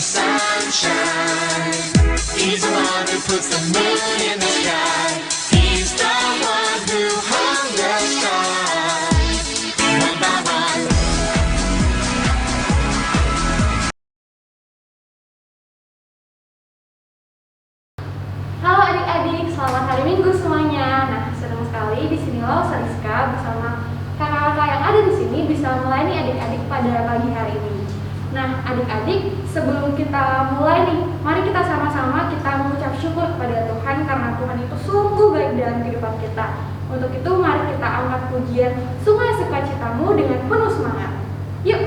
the sunshine. He's the one who puts the moon in the sky. He's the one who hung the stars one by one. Halo adik-adik, selamat hari Minggu semuanya. Nah, senang sekali di sini lo Sariska bersama kakak-kakak yang ada di sini bisa melayani adik-adik pada pagi hari ini. Nah, adik-adik, sebelum kita mulai nih, mari kita sama-sama kita mengucap syukur kepada Tuhan karena Tuhan itu sungguh baik dalam kehidupan kita. Untuk itu, mari kita angkat pujian Sungai Sukacitamu dengan penuh semangat. Yuk!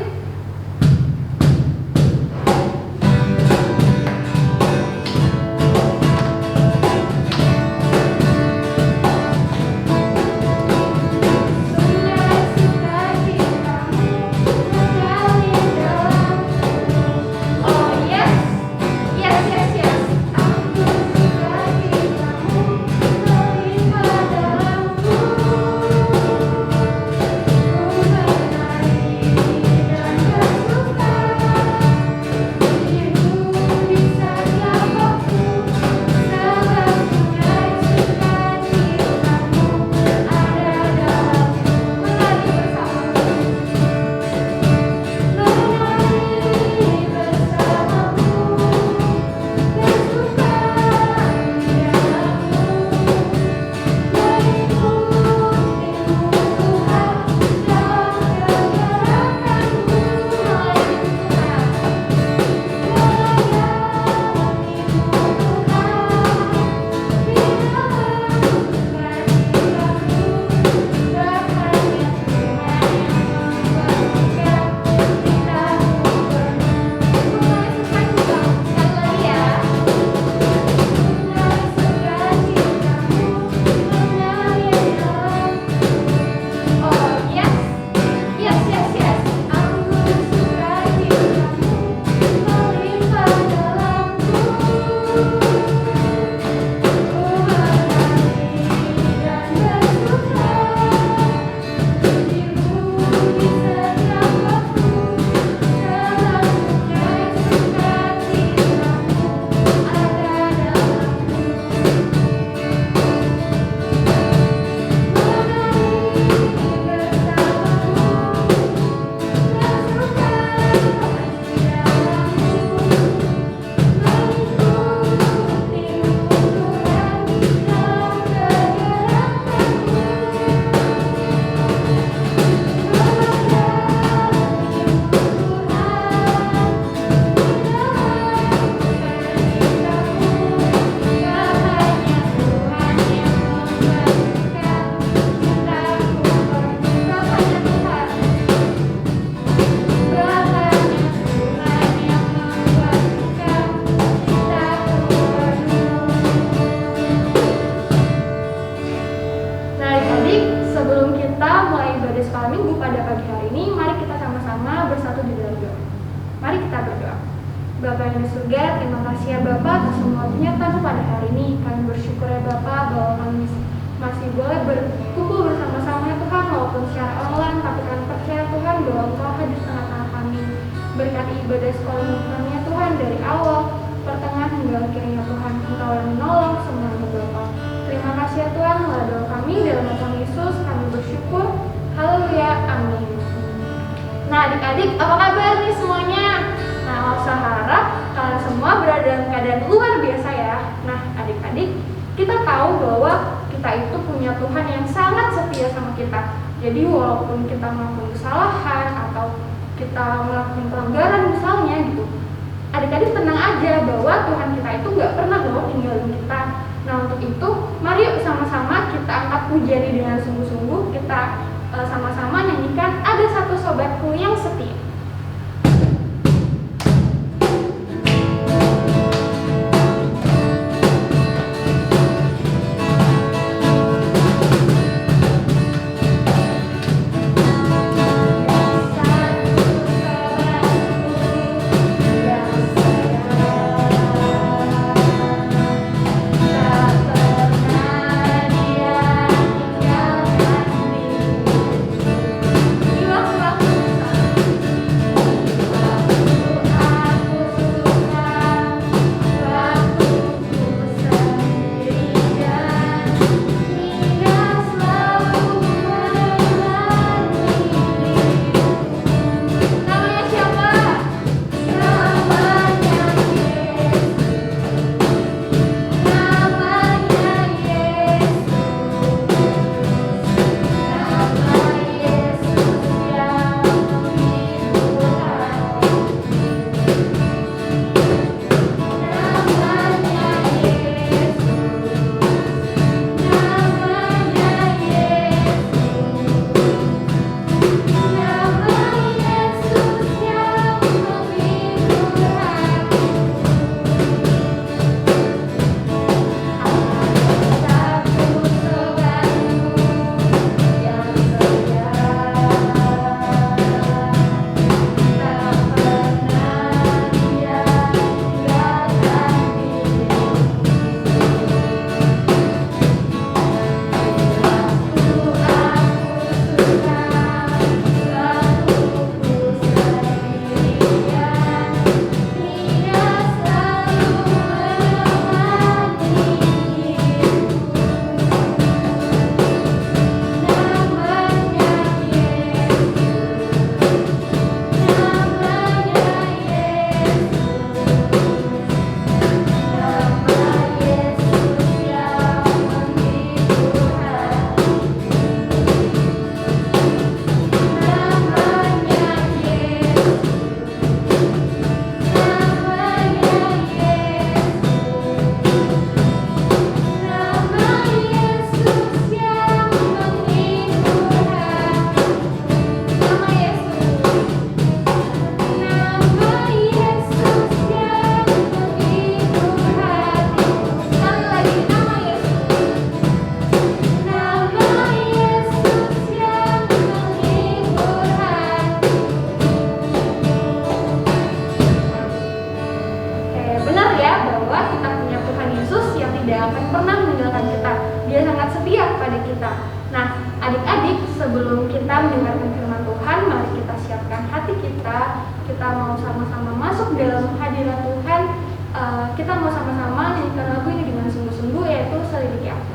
Bapa yang di surga, terima kasih ya Bapak atas semua penyertaan pada hari ini. Kami bersyukur ya Bapak bahwa kami masih boleh berkumpul bersama-sama ya Tuhan, walaupun secara online, tapi kami percaya Tuhan bahwa Engkau hadir di tengah-tengah kami. Berkati ibadah sekolah kami ya Tuhan dari awal, pertengahan hingga akhirnya Tuhan, Engkau yang menolong semuanya Bapak. Terima kasih ya Tuhan, melalui doa kami dalam nama Yesus kami bersyukur. Haleluya, amin. Nah adik-adik, apa kabar nih semuanya? Nah, saya harap kalian semua berada dalam keadaan luar biasa ya. Nah, adik-adik, kita tahu bahwa kita itu punya Tuhan yang sangat setia sama kita. Jadi walaupun kita melakukan kesalahan atau kita melakukan pelanggaran misalnya gitu, adik-adik tenang aja bahwa Tuhan kita itu nggak pernah loh tinggalin kita. Nah, untuk itu, mari yuk sama-sama kita angkat pujian dengan sungguh-sungguh. Kita sama-sama nyanyikan Ada Satu Sobatku Yang Setia. mendengarkan firman Tuhan, mari kita siapkan hati kita. Kita mau sama-sama masuk dalam hadirat Tuhan. Kita mau sama-sama nyanyikan lagu ini dengan sungguh-sungguh, yaitu Selidiki Aku.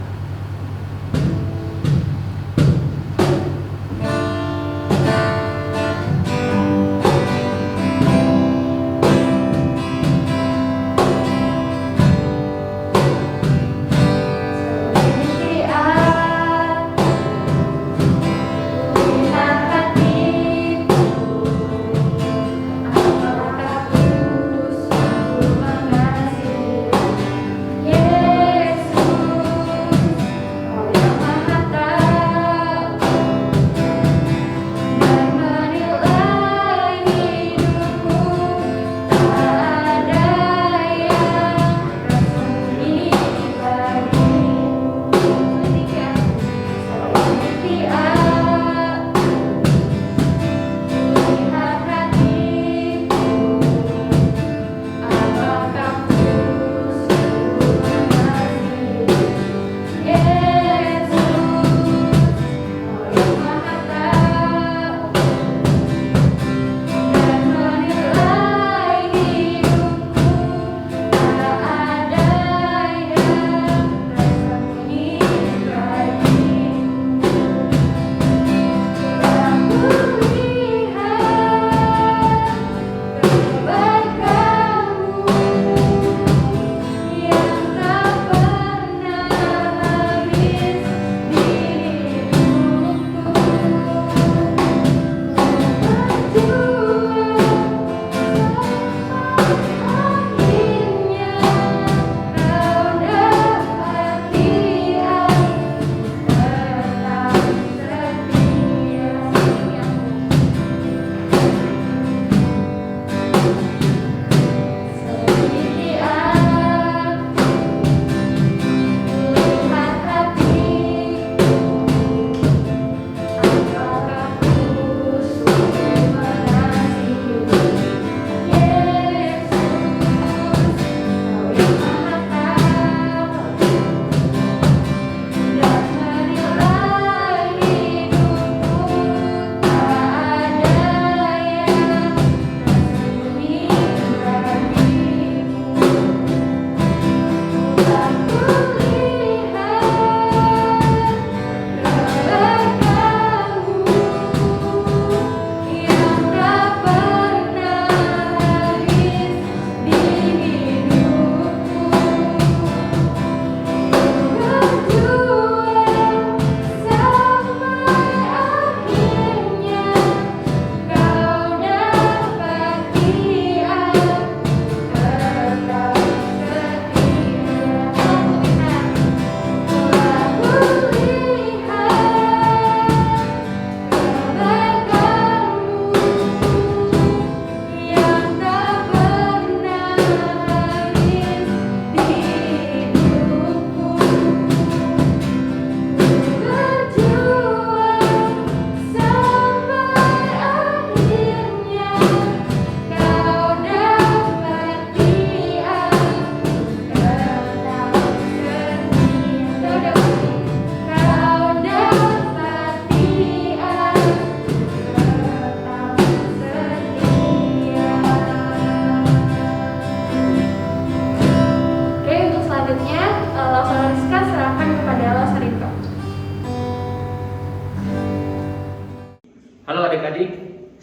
adik-adik,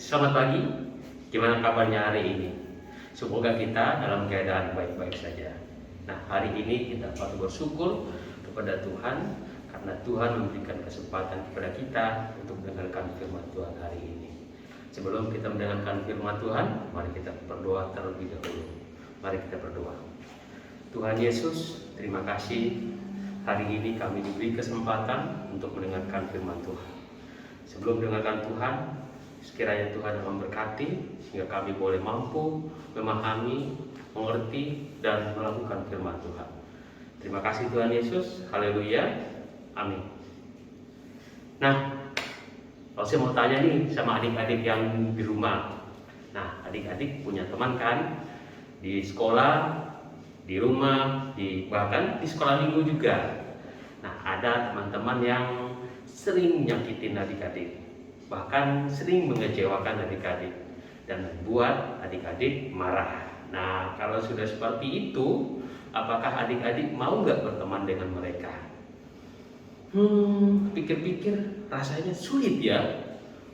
selamat pagi. Gimana kabarnya hari ini? Semoga kita dalam keadaan baik-baik saja. Nah, hari ini kita patut bersyukur kepada Tuhan karena Tuhan memberikan kesempatan kepada kita untuk mendengarkan firman Tuhan hari ini. Sebelum kita mendengarkan firman Tuhan, mari kita berdoa terlebih dahulu. Mari kita berdoa. Tuhan Yesus, terima kasih hari ini kami diberi kesempatan untuk mendengarkan firman Tuhan. Sebelum mendengarkan Tuhan, sekiranya Tuhan memberkati sehingga kami boleh mampu memahami, mengerti, dan melakukan firman Tuhan. Terima kasih Tuhan Yesus. Haleluya. Amin. Nah, kalau saya mau tanya nih sama adik-adik yang di rumah. Nah, adik-adik punya teman kan? Di sekolah, di rumah, bahkan di sekolah minggu juga. Nah, ada teman-teman yang sering nyakitin adik-adik. bahkan sering mengecewakan adik-adik dan membuat adik-adik marah. Nah, kalau sudah seperti itu, apakah adik-adik mau nggak berteman dengan mereka? Pikir-pikir rasanya sulit ya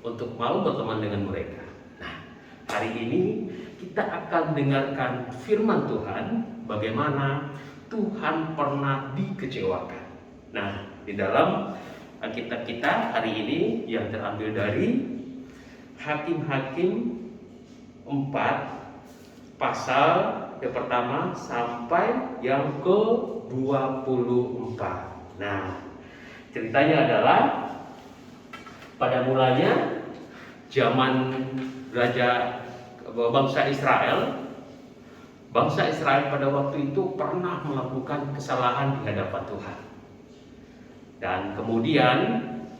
untuk mau berteman dengan mereka. Nah, hari ini kita akan dengarkan firman Tuhan bagaimana Tuhan pernah dikecewakan. Nah, di dalam Alkitab kita hari ini yang terambil dari Hakim-Hakim 4 pasal yang pertama sampai yang ke-24. Nah, ceritanya adalah pada mulanya zaman bangsa Israel pada waktu itu pernah melakukan kesalahan di hadapan Tuhan. Dan kemudian,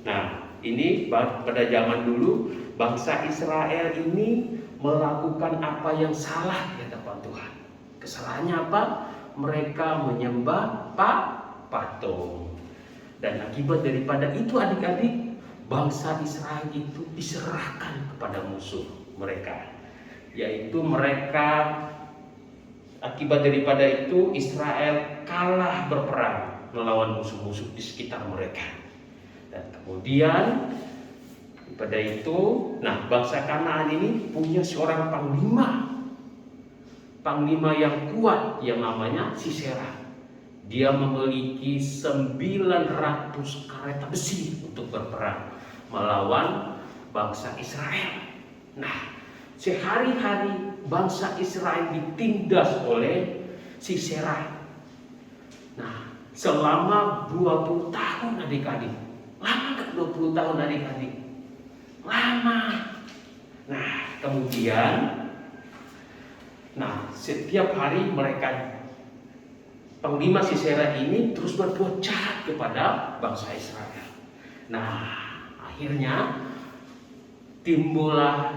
nah ini pada zaman dulu bangsa Israel ini melakukan apa yang salah di hadapan Tuhan. Kesalahannya apa? Mereka menyembah patung. Dan akibat daripada itu adik-adik, bangsa Israel itu diserahkan kepada musuh mereka. Yaitu akibat daripada itu Israel kalah berperang melawan musuh-musuh di sekitar mereka. Dan kemudian pada itu, nah bangsa Kanaan ini punya seorang panglima yang kuat yang namanya Sisera. Dia memiliki 900 kereta besi untuk berperang melawan bangsa Israel. Nah, sehari-hari bangsa Israel ditindas oleh Sisera. Nah, selama 20 tahun adik-adik. Lama nggak 20 tahun adik-adik? Lama. Nah, kemudian setiap hari panglima Sisera ini terus berbuat jahat kepada bangsa Israel. Nah, akhirnya timbullah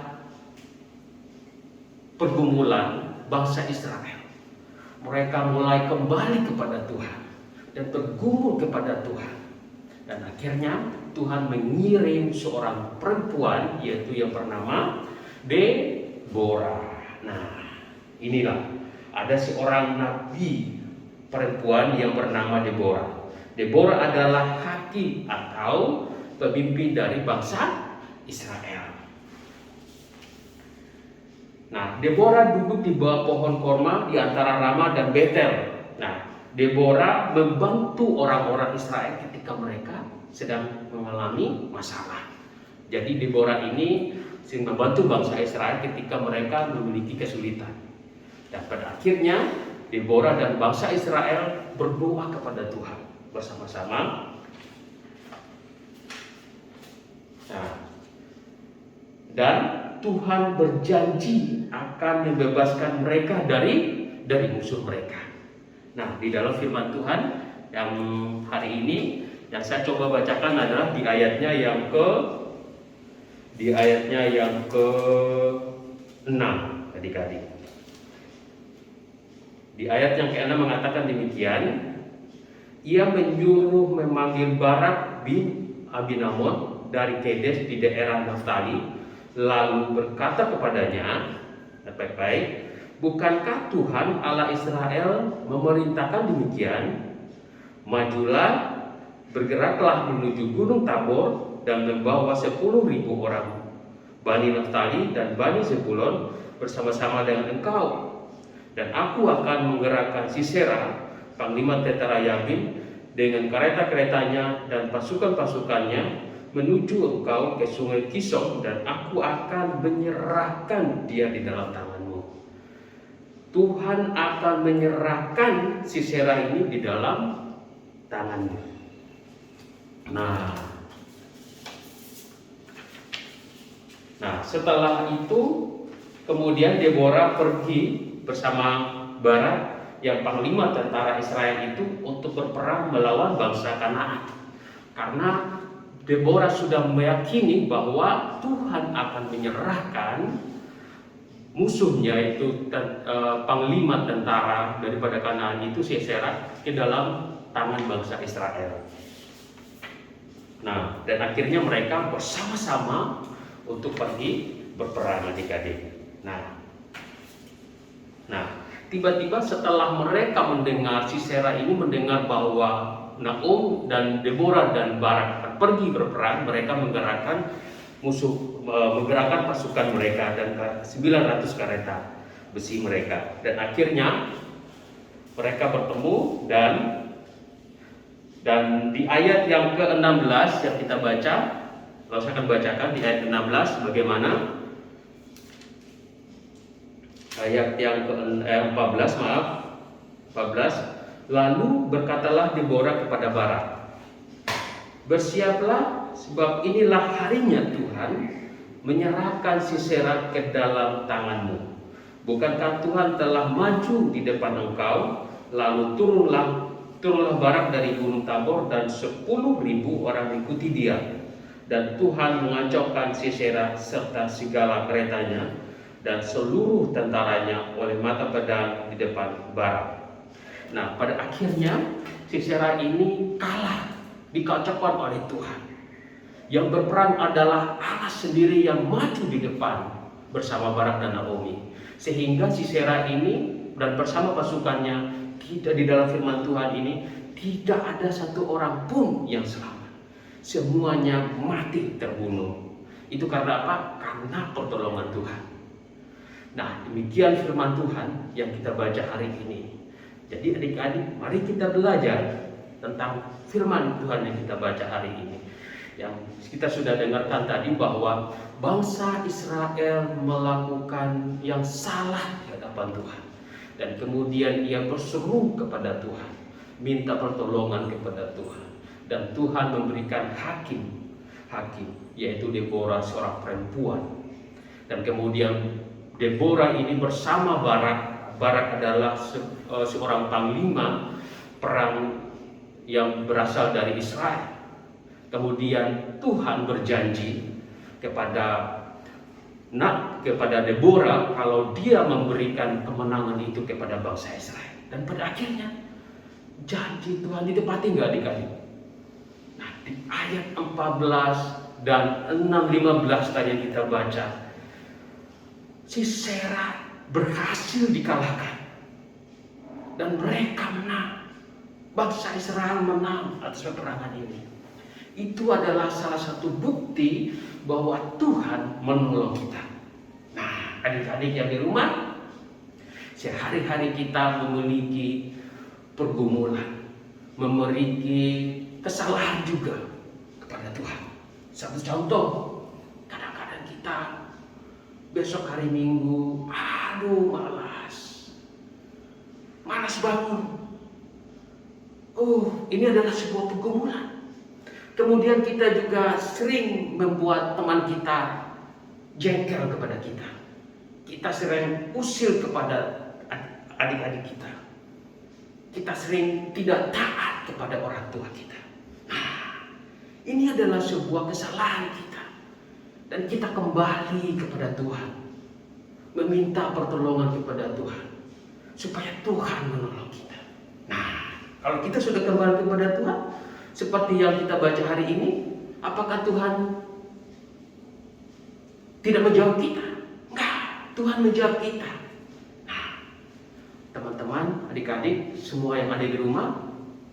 pergumulan bangsa Israel. Mereka mulai kembali kepada Tuhan dan bergumul kepada Tuhan. Dan akhirnya Tuhan mengirim seorang perempuan, yaitu yang bernama Deborah. Nah, inilah ada seorang nabi perempuan yang bernama Deborah. Deborah adalah hakim atau pemimpin dari bangsa Israel. Nah, Deborah duduk di bawah pohon korma di antara Rama dan Betel. Nah, Deborah membantu orang-orang Israel ketika mereka sedang mengalami masalah. Jadi Deborah ini sering membantu bangsa Israel ketika mereka memiliki kesulitan. Dan pada akhirnya Deborah dan bangsa Israel berdoa kepada Tuhan bersama-sama. Nah, dan Tuhan berjanji akan membebaskan mereka dari musuh mereka. Nah, di dalam firman Tuhan yang hari ini yang saya coba bacakan adalah di ayatnya yang ke-6 adik-adik. Di ayat yang ke-6 mengatakan demikian, ia menyuruh memanggil Barak bin Abinamot dari Kedes di daerah Naftali, lalu berkata kepadanya, baik-baik, bukankah Tuhan Allah Israel memerintahkan demikian? Majulah, bergeraklah menuju Gunung Tabor dan membawa 10.000 orang Bani Naftali dan Bani Zebulon bersama-sama dengan engkau. Dan aku akan menggerakkan Sisera, panglima tentara Yabin, dengan kereta-keretanya dan pasukan-pasukannya menuju engkau ke sungai Kishon, dan aku akan menyerahkan dia di dalam tanganmu. Tuhan akan menyerahkan Sisera ini di dalam tanganmu. Nah, setelah itu kemudian Deborah pergi bersama Barak yang panglima tentara Israel itu untuk berperang melawan bangsa Kanaan. Karena Deborah sudah meyakini bahwa Tuhan akan menyerahkan musuhnya itu panglima tentara daripada Kanaan itu Sisera ke dalam tangan bangsa Israel. Nah, dan akhirnya mereka bersama-sama untuk pergi berperang adik-adik. Nah, tiba-tiba setelah mereka mendengar, Sisera ini mendengar bahwa Naom dan Deborah dan Barak akan pergi berperang, mereka menggerakkan pasukan mereka dan 900 kereta besi mereka. Dan akhirnya mereka bertemu dan di ayat yang ke-16 yang kita baca, kalau saya akan bacakan di ayat ke-16 bagaimana. Ayat yang ke-14, 14. Lalu berkatalah Deborah kepada Barak, bersiaplah, sebab inilah harinya Tuhan menyerahkan Sisera ke dalam tanganmu. Bukankah Tuhan telah maju di depan engkau? Lalu turunlah Barak dari gunung Tabor dan 10.000 orang mengikuti dia. Dan Tuhan mengacaukan Sisera serta segala keretanya dan seluruh tentaranya oleh mata pedang di depan Barak. Nah, pada akhirnya Sisera ini kalah, dikacaukan oleh Tuhan. Yang berperang adalah Allah sendiri yang maju di depan bersama Barak dan Naomi. Sehingga Sisera ini dan bersama pasukannya, tidak di dalam firman Tuhan ini, tidak ada satu orang pun yang selamat. Semuanya mati terbunuh. Itu karena apa? Karena pertolongan Tuhan. Nah, demikian firman Tuhan yang kita baca hari ini. Jadi adik-adik, mari kita belajar tentang firman Tuhan yang kita baca hari ini. Yang kita sudah dengarkan tadi bahwa bangsa Israel melakukan yang salah di hadapan Tuhan. Dan kemudian ia berseru kepada Tuhan, minta pertolongan kepada Tuhan. Dan Tuhan memberikan hakim, yaitu Deborah, seorang perempuan. Dan kemudian Deborah ini bersama Barak adalah seorang panglima perang yang berasal dari Israel. Kemudian Tuhan berjanji kepada Deborah kalau dia memberikan kemenangan itu kepada bangsa Israel. Dan pada akhirnya janji Tuhan ditepati nggak adik-adik? Nah, di ayat 14 dan 6:15 tadi yang kita baca, Sisera berhasil dikalahkan dan mereka menang. Bangsa Israel menang atas peperangan ini. Itu adalah salah satu bukti bahwa Tuhan menolong kita. Nah, adik-adik yang di rumah, sehari-hari kita memiliki pergumulan, memiliki kesalahan juga kepada Tuhan. Satu contoh, kadang-kadang kita besok hari Minggu, malas bangun. Ini adalah sebuah pergumulan. Kemudian kita juga sering membuat teman kita jengkel kepada kita. Kita sering usil kepada adik-adik kita. Kita sering tidak taat kepada orang tua kita. Nah, ini adalah sebuah kesalahan kita. Dan kita kembali kepada Tuhan, meminta pertolongan kepada Tuhan, supaya Tuhan menolong kita. Nah, kalau kita sudah kembali kepada Tuhan, seperti yang kita baca hari ini, apakah Tuhan tidak menjawab kita? Enggak, Tuhan menjawab kita. Nah, teman-teman, adik-adik, semua yang ada di rumah,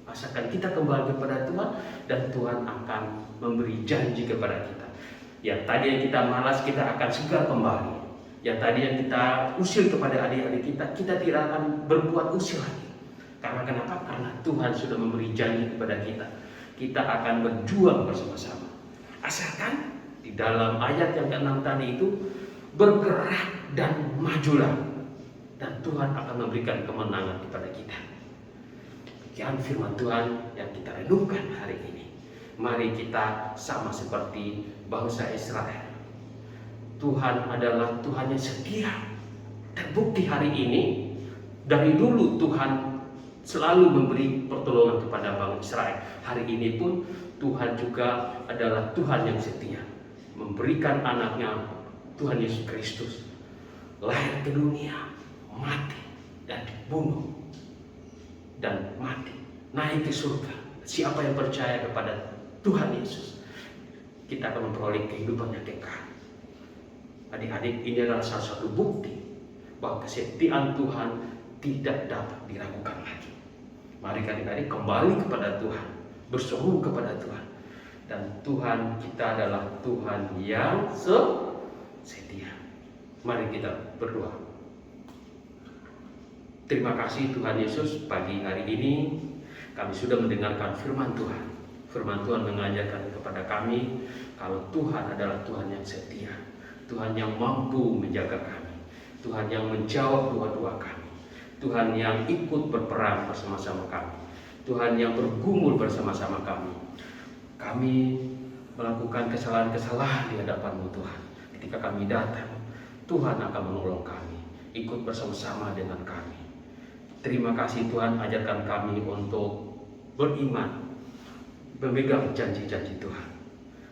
asalkan kita kembali kepada Tuhan, dan Tuhan akan memberi janji kepada kita. Yang tadi yang kita malas, kita akan segera kembali. Yang tadi yang kita usil kepada adik-adik kita, kita tidak akan berbuat usil lagi. Karena kenapa? Karena Tuhan sudah memberi janji kepada kita. Kita akan berjuang bersama-sama. Asalkan di dalam ayat yang ke-6 tadi itu, bergerak dan majulah. Dan Tuhan akan memberikan kemenangan kepada kita. Sekian firman Tuhan yang kita renungkan hari ini. Mari kita sama seperti bangsa Israel. Tuhan adalah Tuhan yang setia. Terbukti hari ini, dari dulu Tuhan selalu memberi pertolongan kepada bangsa Israel. Hari ini pun Tuhan juga adalah Tuhan yang setia, memberikan anaknya, Tuhan Yesus Kristus, lahir ke dunia, mati dan dibunuh dan mati, naik ke surga. Siapa yang percaya kepada Tuhan Yesus kita akan memperoleh kehidupan yang kekal. Adik-adik, ini adalah salah satu bukti bahwa kesetiaan Tuhan tidak dapat diragukan lagi. Mari adik-adik kembali kepada Tuhan, berseru kepada Tuhan. Dan Tuhan kita adalah Tuhan yang setia. Mari kita berdoa. Terima kasih Tuhan Yesus, pagi hari ini kami sudah mendengarkan firman Tuhan. Firman Tuhan mengajarkan kepada kami kalau Tuhan adalah Tuhan yang setia, Tuhan yang mampu menjaga kami, Tuhan yang menjawab doa-doa kami, Tuhan yang ikut berperang bersama-sama kami, Tuhan yang bergumul bersama-sama kami. Kami melakukan kesalahan-kesalahan di hadapan-Mu Tuhan. Ketika kami datang, Tuhan akan menolong kami, ikut bersama-sama dengan kami. Terima kasih Tuhan, ajarkan kami untuk beriman, memegang janji-janji Tuhan.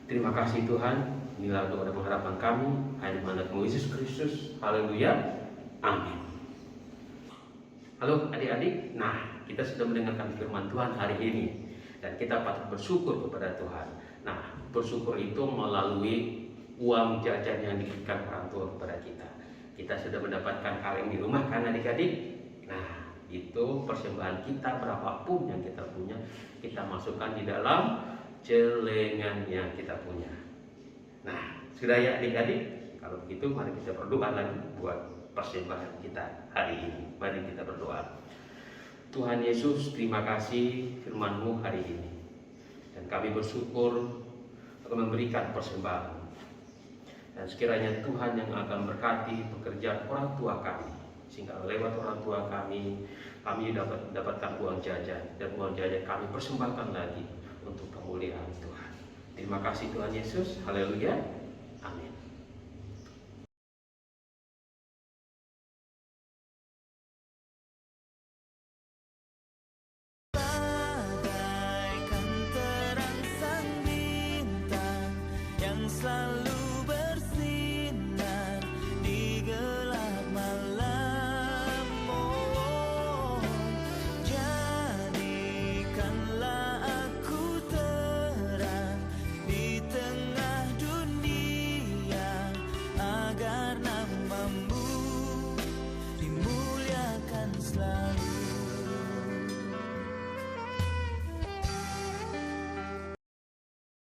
Terima kasih Tuhan, inilah doa dan pengharapan kami, hanya mandat-Mu Yesus Kristus. Haleluya, amin. Halo adik-adik, nah kita sudah mendengarkan firman Tuhan hari ini dan kita patut bersyukur kepada Tuhan. Nah, bersyukur itu melalui uang jajan yang diberikan orang tua kepada kita. Kita sudah mendapatkan kaleng di rumah kan adik-adik? Nah, itu persembahan kita berapapun yang kita punya, kita masukkan di dalam celengan yang kita punya. Nah, sudah ya adik-adik? Kalau begitu mari kita berdoa lagi buat persembahan kita hari ini. Mari kita berdoa. Tuhan Yesus, terima kasih firman-Mu hari ini. Dan kami bersyukur akan memberikan persembahan. Dan sekiranya Tuhan yang akan berkati pekerjaan orang tua kami, sehingga lewat orang tua kami dapat mendapatkan uang jajan, dan uang jajan kami persembahkan lagi untuk kemuliaan Tuhan. Terima kasih Tuhan Yesus, haleluya.